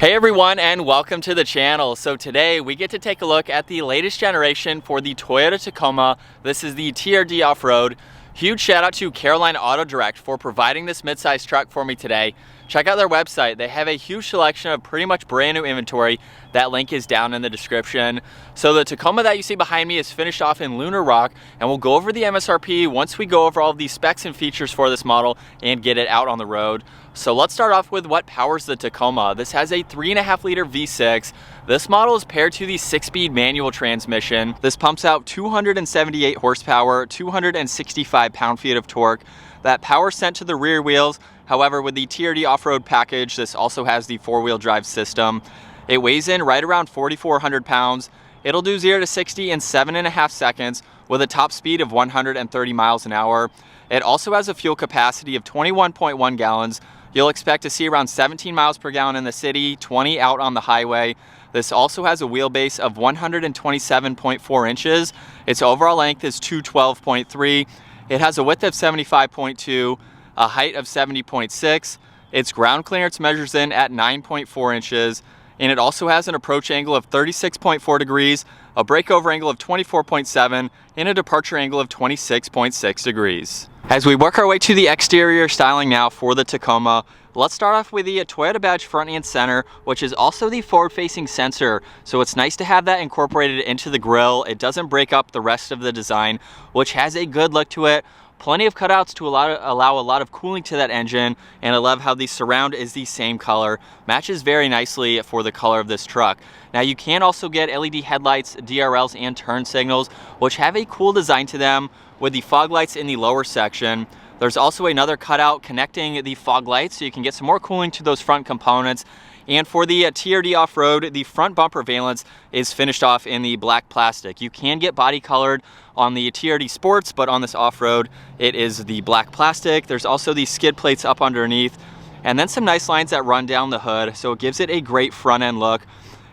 Hey everyone, and welcome to the channel. So today we get to take a look at the latest generation for the Toyota Tacoma. This is the TRD Offroad. Huge shout out to Carolina Auto Direct for providing this midsize truck for me today. Check out their website. They have a huge selection of pretty much brand new inventory. That link is down in the description. So the Tacoma that you see behind me is finished off in Lunar Rock, and we'll go over the MSRP once we go over all of the specs and features for this model and get it out on the road. So let's start off with what powers the Tacoma. This has a 3.5 liter V6. This model is paired to the 6-speed manual transmission. This pumps out 278 horsepower, 265 pound-feet of torque. That power sent to the rear wheels. However, with the TRD Offroad package, this also has the 4-wheel drive system. It weighs in right around 4,400 pounds. It'll do 0 to 60 in 7.5 seconds with a top speed of 130 miles an hour. It also has a fuel capacity of 21.1 gallons. You'll expect to see around 17 miles per gallon in the city, 20 out on the highway. This also has a wheelbase of 127.4 inches. Its overall length is 212.3. It has a width of 75.2, a height of 70.6. Its ground clearance measures in at 9.4 inches. And it also has an approach angle of 36.4 degrees, a breakover angle of 24.7, and a departure angle of 26.6 degrees. As we work our way to the exterior styling now for the Tacoma, let's start off with the Toyota badge front and center, which is also the forward-facing sensor. So it's nice to have that incorporated into the grille. It doesn't break up the rest of the design, which has a good look to it. Plenty of cutouts to allow a lot of cooling to that engine, and I love how the surround is the same color. Matches very nicely for the color of this truck. Now you can also get LED headlights, DRLs, and turn signals, which have a cool design to them with the fog lights in the lower section. There's also another cutout connecting the fog lights so you can get some more cooling to those front components. And for the TRD Offroad, the front bumper valance is finished off in the black plastic. You can get body colored on the TRD Sports, but on this off-road, it is the black plastic. There's also the skid plates up underneath, and then some nice lines that run down the hood, so it gives it a great front-end look.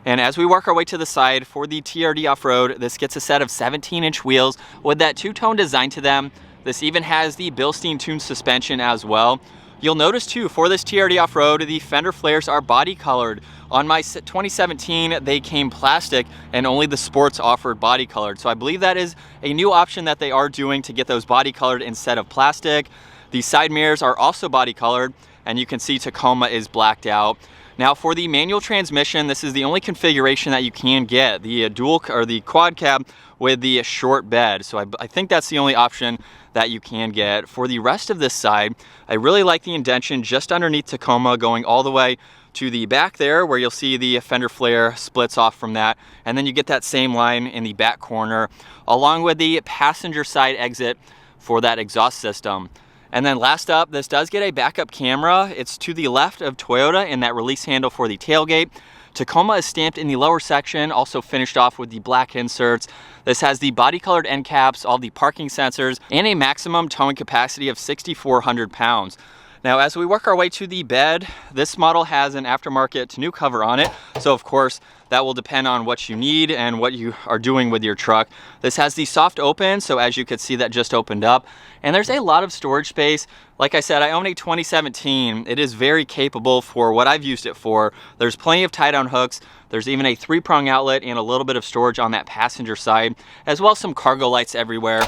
And as we work our way to the side for the TRD Offroad, this gets a set of 17-inch wheels with that two-tone design to them. This even has the Bilstein tuned suspension as well. You'll notice too, for this TRD Offroad, the fender flares are body colored. On my 2017, they came plastic, and only the Sports offered body colored. So I believe that is a new option that they are doing to get those body colored instead of plastic. The side mirrors are also body colored, and you can see Tacoma is blacked out. Now for the manual transmission, this is the only configuration that you can get, the dual or the quad cab with the short bed. So I think that's the only option that you can get. For the rest of this side, I really like the indentation just underneath Tacoma going all the way to the back there, where you'll see the fender flare splits off from that, and then you get that same line in the back corner along with the passenger side exit for that exhaust system. And then last up, this does get a backup camera. It's to the left of Toyota in that release handle for the tailgate. Tacoma is stamped in the lower section, also finished off with the black inserts. This has the body colored end caps, all the parking sensors, and a maximum towing capacity of 6,400 pounds. Now, as we work our way to the bed, this model has an aftermarket tonneau cover on it. So of course, that will depend on what you need and what you are doing with your truck. This has the soft open, so as you could see, that just opened up. And there's a lot of storage space. Like I said, I own a 2017. It is very capable for what I've used it for. There's plenty of tie-down hooks. There's even a 3-prong outlet and a little bit of storage on that passenger side, as well as some cargo lights everywhere.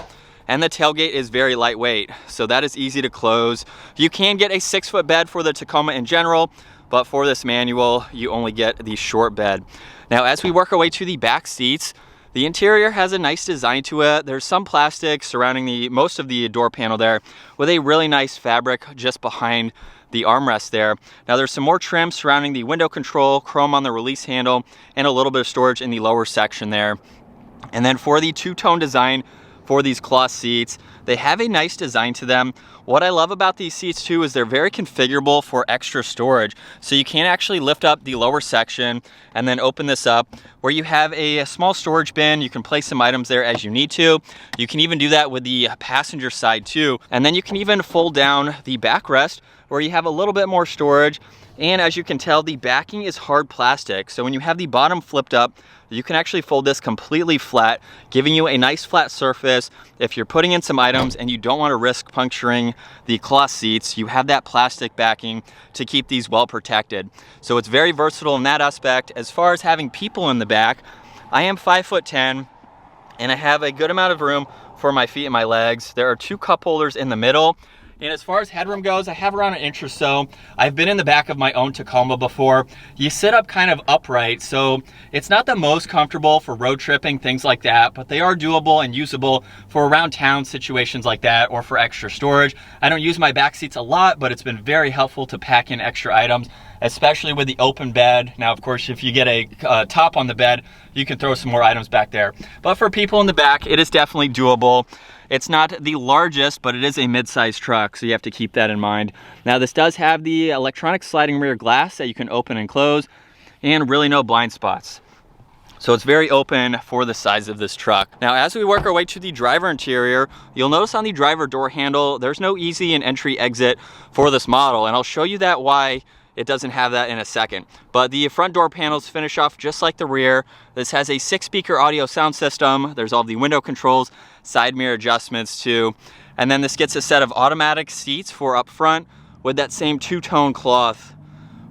And the tailgate is very lightweight, so that is easy to close. You can get a 6-foot bed for the Tacoma in general, but for this manual, you only get the short bed. Now, as we work our way to the back seats, the interior has a nice design to it. There's some plastic surrounding most of the door panel there, with a really nice fabric just behind the armrest there. Now there's some more trim surrounding the window control, chrome on the release handle, and a little bit of storage in the lower section there. And then for the two-tone design for these cloth seats, they have a nice design to them. What I love about these seats too is they're very configurable for extra storage. So you can actually lift up the lower section and then open this up where you have a small storage bin. You can place some items there as you need to. You can even do that with the passenger side too. And then you can even fold down the backrest where you have a little bit more storage. And as you can tell, the backing is hard plastic. So when you have the bottom flipped up, you can actually fold this completely flat, giving you a nice flat surface. If you're putting in some items and you don't want to risk puncturing the cloth seats, you have that plastic backing to keep these well protected. So it's very versatile in that aspect. As far as having people in the back, I am 5'10", and I have a good amount of room for my feet and my legs. There are 2 cup holders in the middle. And as far as headroom goes, I have around 1 inch or so. I've been in the back of my own Tacoma before. You sit up kind of upright, so it's not the most comfortable for road tripping, things like that, but they are doable and usable for around town situations like that, or for extra storage. I don't use my back seats a lot, but it's been very helpful to pack in extra items, especially with the open bed. Now, of course, if you get a top on the bed, you can throw some more items back there. But for people in the back, it is definitely doable. It's not the largest, but it is a mid-size truck, so you have to keep that in mind. Now, this does have the electronic sliding rear glass that you can open and close, and really no blind spots. So it's very open for the size of this truck. Now, as we work our way to the driver interior, you'll notice on the driver door handle, there's no easy and entry exit for this model, and I'll show you that why it doesn't have that in a second. But the front door panels finish off just like the rear. This has a 6-speaker audio sound system. There's all the window controls, side mirror adjustments too. And then this gets a set of automatic seats for up front with that same 2-tone cloth,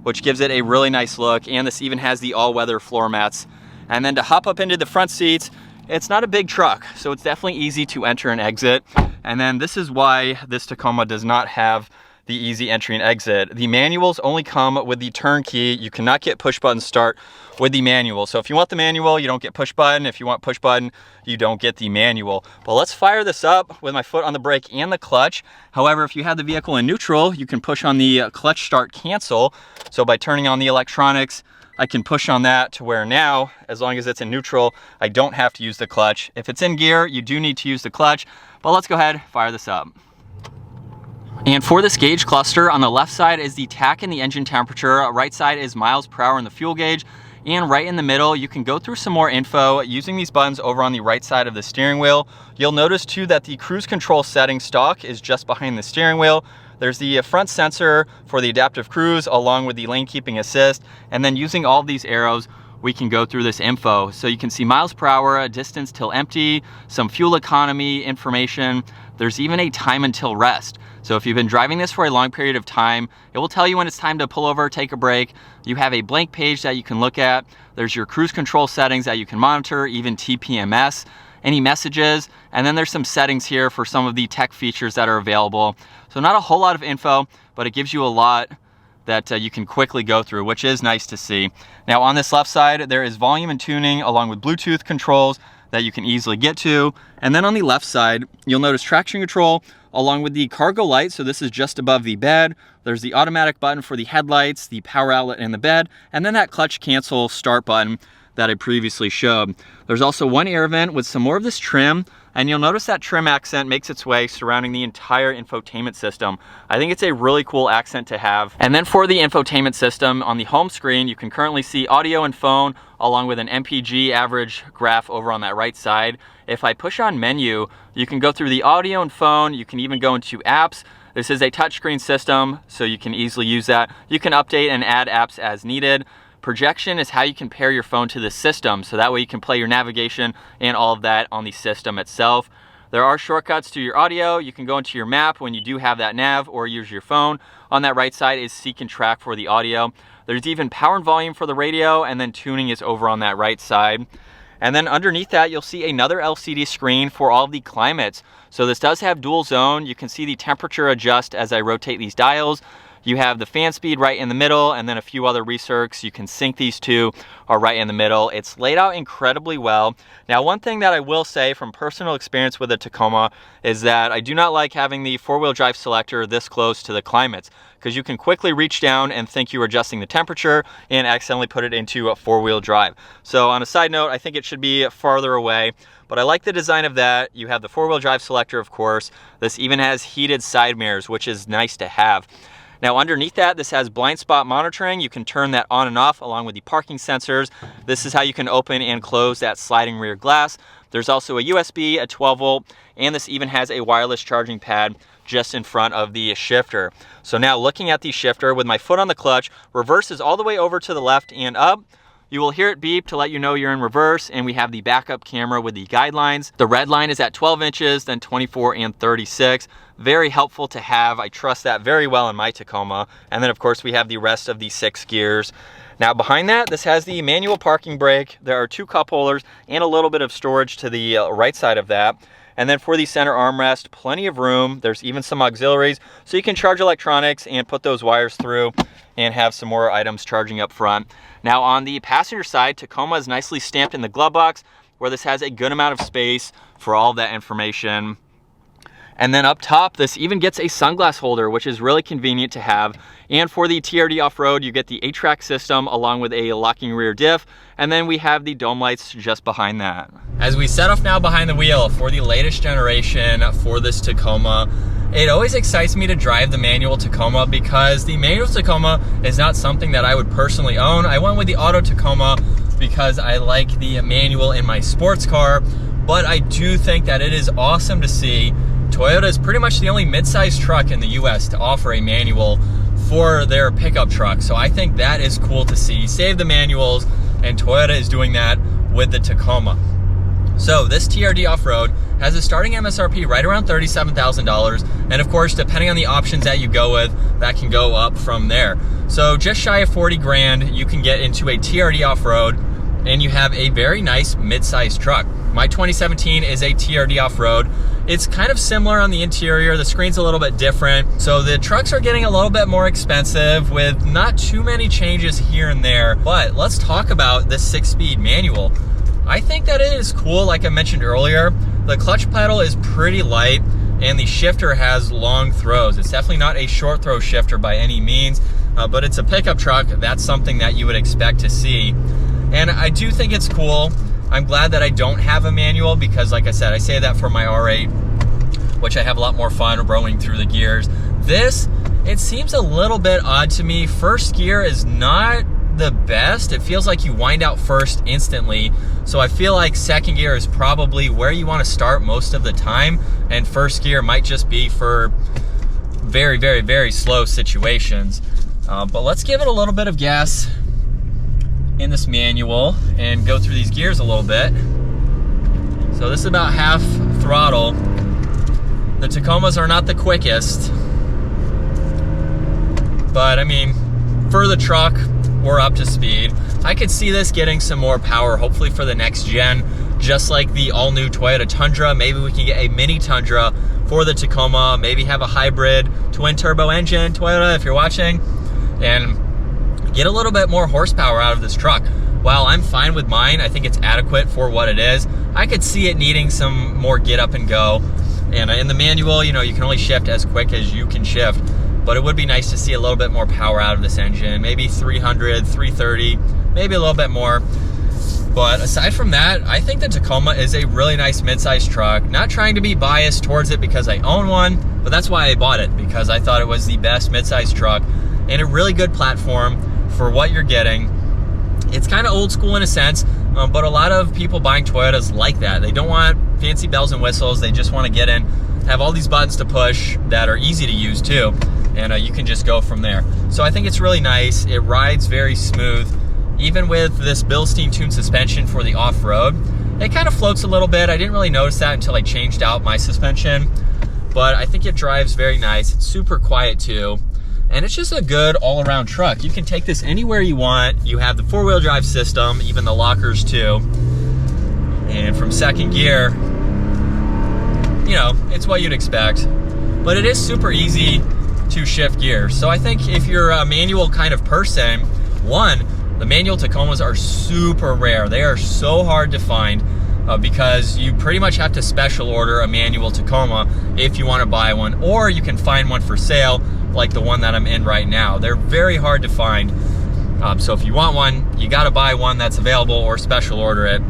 which gives it a really nice look. And this even has the all-weather floor mats. And then to hop up into the front seats, it's not a big truck, so it's definitely easy to enter and exit. And then this is why this Tacoma does not have the easy entry and exit. The manuals only come with the turn key. You cannot get push button start with the manual. So if you want the manual, you don't get push button. If you want push button, you don't get the manual. But let's fire this up with my foot on the brake and the clutch. However, if you have the vehicle in neutral, you can push on the clutch start cancel. So by turning on the electronics, I can push on that to where now, as long as it's in neutral, I don't have to use the clutch. If it's in gear, you do need to use the clutch. But let's go ahead, fire this up. And for this gauge cluster, on the left side is the tach and the engine temperature, right side is miles per hour in the fuel gauge, and right in the middle you can go through some more info using these buttons over on the right side of the steering wheel. You'll notice too that the cruise control setting stalk is just behind the steering wheel. There's the front sensor for the adaptive cruise along with the lane keeping assist, and then using all of these arrows we can go through this info. So you can see miles per hour, distance till empty, some fuel economy information. There's even a time until rest. So if you've been driving this for a long period of time, it will tell you when it's time to pull over, take a break. You have a blank page that you can look at. There's your cruise control settings that you can monitor, even TPMS, any messages, and then there's some settings here for some of the tech features that are available. So not a whole lot of info, but it gives you a lot that you can quickly go through, which is nice to see. Now on this left side, there is volume and tuning along with Bluetooth controls that you can easily get to. And then on the left side, you'll notice traction control along with the cargo light. So this is just above the bed. There's the automatic button for the headlights, the power outlet in the bed, and then that clutch cancel start button that I previously showed. There's also one air vent with some more of this trim, and you'll notice that trim accent makes its way surrounding the entire infotainment system. I think it's a really cool accent to have. And then for the infotainment system, on the home screen, you can currently see audio and phone along with an MPG average graph over on that right side. If I push on menu, you can go through the audio and phone. You can even go into apps. This is a touchscreen system, so you can easily use that. You can update and add apps as needed. Projection is how you can pair your phone to the system, so that way you can play your navigation and all of that on the system itself. There are shortcuts to your audio. You can go into your map when you do have that nav or use your phone. On that right side is seek and track for the audio. There's even power and volume for the radio, and then tuning is over on that right side. And then underneath that, you'll see another LCD screen for all of the climates. So this does have dual zone. You can see the temperature adjust as I rotate these dials. You have the fan speed right in the middle, and then a few other recircs. You can sync these two are right in the middle. It's laid out incredibly well. Now, one thing that I will say from personal experience with the Tacoma is that I do not like having the four-wheel drive selector this close to the climates, because you can quickly reach down and think you're adjusting the temperature and accidentally put it into a four-wheel drive. So on a side note, I think it should be farther away, but I like the design of that. You have the four-wheel drive selector, of course. This even has heated side mirrors, which is nice to have. Now underneath that, this has blind spot monitoring. You can turn that on and off along with the parking sensors. This is how you can open and close that sliding rear glass. There's also a USB, a 12 volt, and this even has a wireless charging pad just in front of the shifter. So now looking at the shifter with my foot on the clutch, reverse is all the way over to the left and up. You will hear it beep to let you know you're in reverse, and we have the backup camera with the guidelines. The red line is at 12 inches, then 24 and 36. Very helpful to have. I trust that very well in my Tacoma. And then of course we have the rest of the 6 gears. Now behind that, this has the manual parking brake. There are 2 cup holders and a little bit of storage to the right side of that. And then for the center armrest, plenty of room. There's even some auxiliaries, so you can charge electronics and put those wires through and have some more items charging up front. Now on the passenger side, Tacoma is nicely stamped in the glove box, where this has a good amount of space for all of that information. And then up top, this even gets a sunglass holder, which is really convenient to have. And for the TRD Offroad, you get the 8-track system along with a locking rear diff. And then we have the dome lights just behind that. As we set off now behind the wheel for the latest generation for this Tacoma, it always excites me to drive the manual Tacoma because the manual Tacoma is not something that I would personally own. I went with the auto Tacoma because I like the manual in my sports car, but I do think that it is awesome to see Toyota is pretty much the only mid-sized truck in the US to offer a manual for their pickup truck. So I think that is cool to see. Save the manuals, and Toyota is doing that with the Tacoma. So this TRD Offroad has a starting MSRP right around $37,000. And of course, depending on the options that you go with, that can go up from there. So just shy of 40 grand, you can get into a TRD Offroad, and you have a very nice mid-sized truck. My 2017 is a TRD Offroad. It's kind of similar on the interior. The screen's a little bit different. So the trucks are getting a little bit more expensive with not too many changes here and there. But let's talk about this 6-speed manual. I think that it is cool, like I mentioned earlier. The clutch pedal is pretty light and the shifter has long throws. It's definitely not a short throw shifter by any means, but it's a pickup truck. That's something that you would expect to see. And I do think it's cool. I'm glad that I don't have a manual because, like I said, I say that for my R8, which I have a lot more fun rowing through the gears. This, it seems a little bit odd to me. First gear is not the best. It feels like you wind out first instantly. So I feel like second gear is probably where you want to start most of the time. And first gear might just be for very, very, very slow situations. But let's give it a little bit of gas in this manual and go through these gears a little bit. So this is about half throttle. The Tacomas are not the quickest, but I mean, for the truck, we're up to speed. I could see this getting some more power, hopefully for the next gen, just like the all-new Toyota Tundra. Maybe we can get a mini Tundra for the Tacoma, maybe have a hybrid twin turbo engine, Toyota, if you're watching, and get a little bit more horsepower out of this truck. While I'm fine with mine, I think it's adequate for what it is. I could see it needing some more get up and go. And in the manual, you know, you can only shift as quick as you can shift, but it would be nice to see a little bit more power out of this engine. Maybe 300, 330, maybe a little bit more. But aside from that, I think the Tacoma is a really nice mid-sized truck. Not trying to be biased towards it because I own one, but that's why I bought it, because I thought it was the best mid-sized truck and a really good platform for what you're getting. It's kind of old school in a sense, but a lot of people buying Toyotas like that. They don't want fancy bells and whistles. They just want to get in, have all these buttons to push that are easy to use too, and you can just go from there. So I think it's really nice. It rides very smooth. Even with this Bilstein tuned suspension for the off-road, it kind of floats a little bit. I didn't really notice that until I changed out my suspension, but I think it drives very nice. It's super quiet too. And it's just a good all-around truck. You can take this anywhere you want. You have the 4-wheel drive system, even the lockers too. And from second gear, you know, it's what you'd expect. But it is super easy to shift gears. So I think if you're a manual kind of person, one, the manual Tacomas are super rare. They are so hard to find because you pretty much have to special order a manual Tacoma if you want to buy one, or you can find one for sale like the one that I'm in right now. They're very hard to find. So if you want one, you got to buy one that's available or special order it.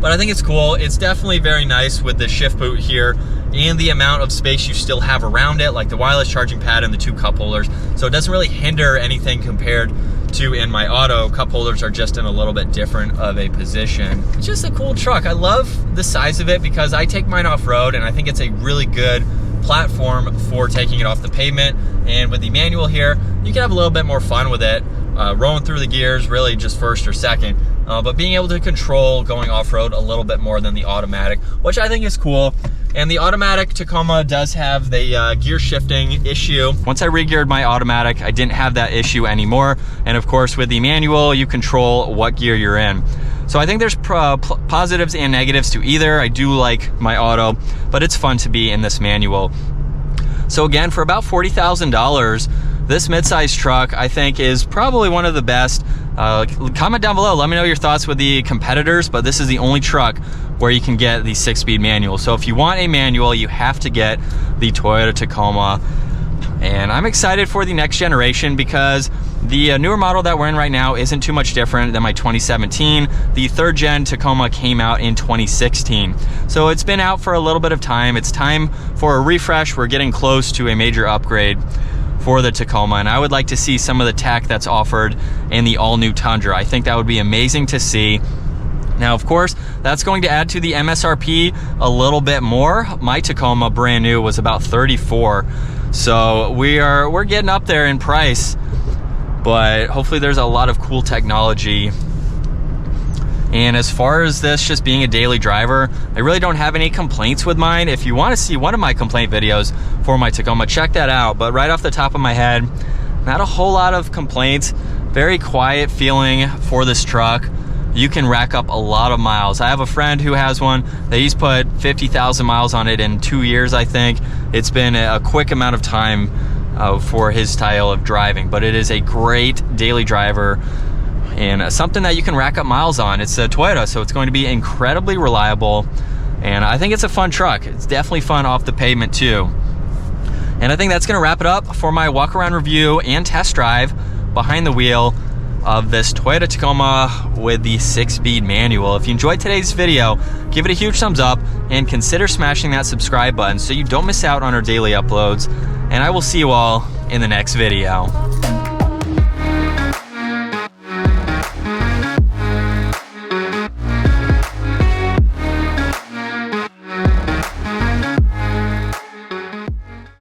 But I think it's cool. It's definitely very nice with the shift boot here and the amount of space you still have around it, like the wireless charging pad and the 2 cup holders. So it doesn't really hinder anything compared to in my auto. Cup holders are just in a little bit different of a position. It's just a cool truck. I love the size of it because I take mine off-road, and I think it's a really good platform for taking it off the pavement. And with the manual here, you can have a little bit more fun with it, rolling through the gears, really just first or second, but being able to control going off-road a little bit more than the automatic, which I think is cool. And the automatic Tacoma does have the gear shifting issue. Once I re-geared my automatic, I didn't have that issue anymore. And of course, with the manual, you control what gear you're in. So I think there's positives and negatives to either. I do like my auto, but it's fun to be in this manual. So again, for about $40,000, this midsize truck I think is probably one of the best. Comment down below, let me know your thoughts with the competitors, but this is the only truck where you can get the 6-speed manual. So if you want a manual, you have to get the Toyota Tacoma. And I'm excited for the next generation because the newer model that we're in right now isn't too much different than my 2017. The 3rd gen Tacoma came out in 2016. So it's been out for a little bit of time. It's time for a refresh. We're getting close to a major upgrade for the Tacoma, and I would like to see some of the tech that's offered in the all-new Tundra. I think that would be amazing to see. Now, of course, that's going to add to the MSRP a little bit more. My Tacoma brand new was about $34,000, so we're getting up there in price, but hopefully there's a lot of cool technology. And as far as this just being a daily driver, I really don't have any complaints with mine. If you want to see one of my complaint videos for my Tacoma, check that out. But right off the top of my head, not a whole lot of complaints. Very quiet feeling for this truck. You can rack up a lot of miles. I have a friend who has one. He's put 50,000 miles on it in 2 years, I think. It's been a quick amount of time for his style of driving, but it is a great daily driver and something that you can rack up miles on. It's a Toyota, so it's going to be incredibly reliable, and I think it's a fun truck. It's definitely fun off the pavement too. And I think that's gonna wrap it up for my walk around review and test drive behind the wheel of this Toyota Tacoma with the 6-speed manual. If you enjoyed today's video, give it a huge thumbs up and consider smashing that subscribe button so you don't miss out on our daily uploads. And I will see you all in the next video.